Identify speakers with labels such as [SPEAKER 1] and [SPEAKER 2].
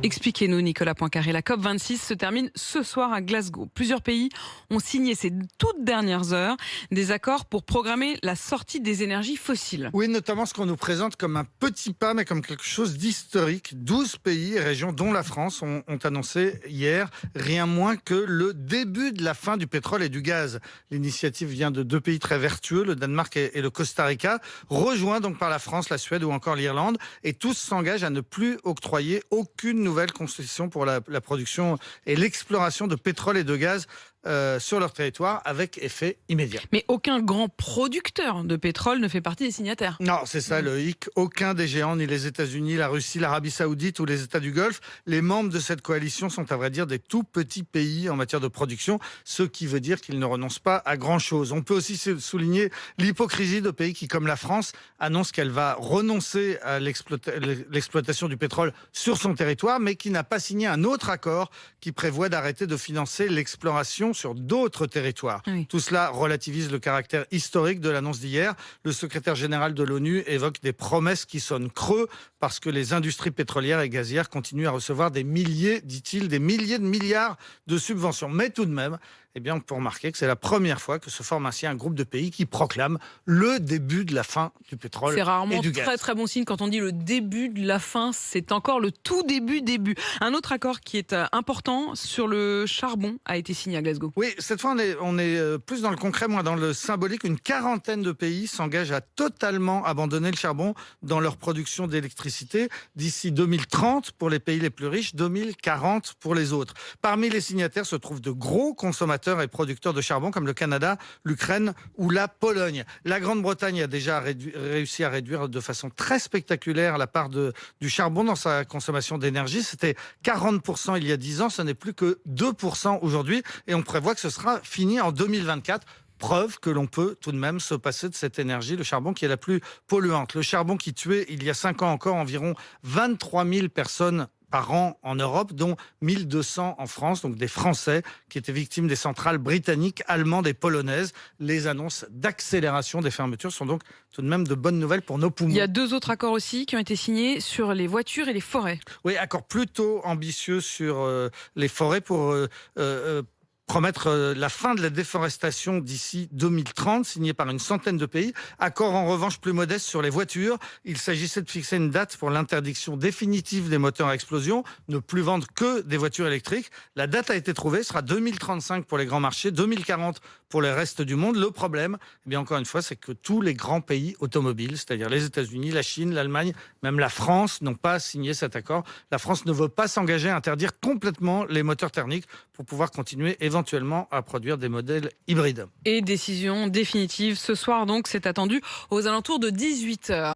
[SPEAKER 1] Expliquez-nous, Nicolas Poincaré. La COP26 se termine ce soir à Glasgow. Plusieurs pays ont signé ces toutes dernières heures des accords pour programmer la sortie des énergies fossiles.
[SPEAKER 2] Oui, notamment ce qu'on nous présente comme un petit pas, mais comme quelque chose d'historique. 12 pays et régions, dont la France, ont annoncé hier rien moins que le début de la fin du pétrole et du gaz. L'initiative vient de deux pays très vertueux, le Danemark et le Costa Rica, rejoints donc par la France, la Suède ou encore l'Irlande, et tous s'engagent à ne plus octroyer aucune nouvelle concession pour la production et l'exploration de pétrole et de gaz sur leur territoire avec effet immédiat.
[SPEAKER 1] Mais aucun grand producteur de pétrole ne fait partie des signataires.
[SPEAKER 2] Non, c'est ça le hic. Aucun des géants, ni les États-Unis, la Russie, l'Arabie Saoudite ou les États du Golfe, les membres de cette coalition sont à vrai dire des tout petits pays en matière de production, ce qui veut dire qu'ils ne renoncent pas à grand-chose. On peut aussi souligner l'hypocrisie de pays qui, comme la France, annoncent qu'elle va renoncer à l'exploitation du pétrole sur son territoire, mais qui n'a pas signé un autre accord qui prévoit d'arrêter de financer l'exploration sur d'autres territoires.
[SPEAKER 1] Oui.
[SPEAKER 2] Tout cela relativise le caractère historique de l'annonce d'hier. Le secrétaire général de l'ONU évoque des promesses qui sonnent creux parce que les industries pétrolières et gazières continuent à recevoir des milliers, dit-il, des milliers de milliards de subventions. Mais tout de même, eh bien, on peut remarquer que c'est la première fois que se forme ainsi un groupe de pays qui proclame le début de la fin du pétrole et du gaz.
[SPEAKER 1] C'est rarement très très bon signe quand on dit le début de la fin, c'est encore le tout début. Un autre accord qui est important sur le charbon a été signé à Glasgow.
[SPEAKER 2] Oui, cette fois on est plus dans le concret, moins dans le symbolique. Une quarantaine de pays s'engagent à totalement abandonner le charbon dans leur production d'électricité d'ici 2030 pour les pays les plus riches, 2040 pour les autres. Parmi les signataires se trouvent de gros consommateurs et producteurs de charbon comme le Canada, l'Ukraine ou la Pologne. La Grande-Bretagne a déjà réussi à réduire de façon très spectaculaire la part du charbon dans sa consommation d'énergie. C'était 40% il y a 10 ans, ce n'est plus que 2% aujourd'hui et on prévoit que ce sera fini en 2024. Preuve que l'on peut tout de même se passer de cette énergie, le charbon qui est la plus polluante. Le charbon qui tuait il y a 5 ans encore environ 23 000 personnes par an en Europe, dont 1200 en France, donc des Français qui étaient victimes des centrales britanniques, allemandes et polonaises. Les annonces d'accélération des fermetures sont donc tout de même de bonnes nouvelles pour nos poumons.
[SPEAKER 1] Il y a 2 autres accords aussi qui ont été signés sur les voitures et les forêts.
[SPEAKER 2] Oui, accord plutôt ambitieux sur les forêts pour promettre la fin de la déforestation d'ici 2030, signé par une centaine de pays. Accord en revanche plus modeste sur les voitures. Il s'agissait de fixer une date pour l'interdiction définitive des moteurs à explosion, ne plus vendre que des voitures électriques. La date a été trouvée, ce sera 2035 pour les grands marchés, 2040 pour le reste du monde. Le problème, eh bien encore une fois, c'est que tous les grands pays automobiles, c'est-à-dire les États-Unis, la Chine, l'Allemagne, même la France, n'ont pas signé cet accord. La France ne veut pas s'engager à interdire complètement les moteurs thermiques pour pouvoir continuer éventuellement à produire des modèles hybrides.
[SPEAKER 1] Et décision définitive ce soir, donc c'est attendu aux alentours de 18h.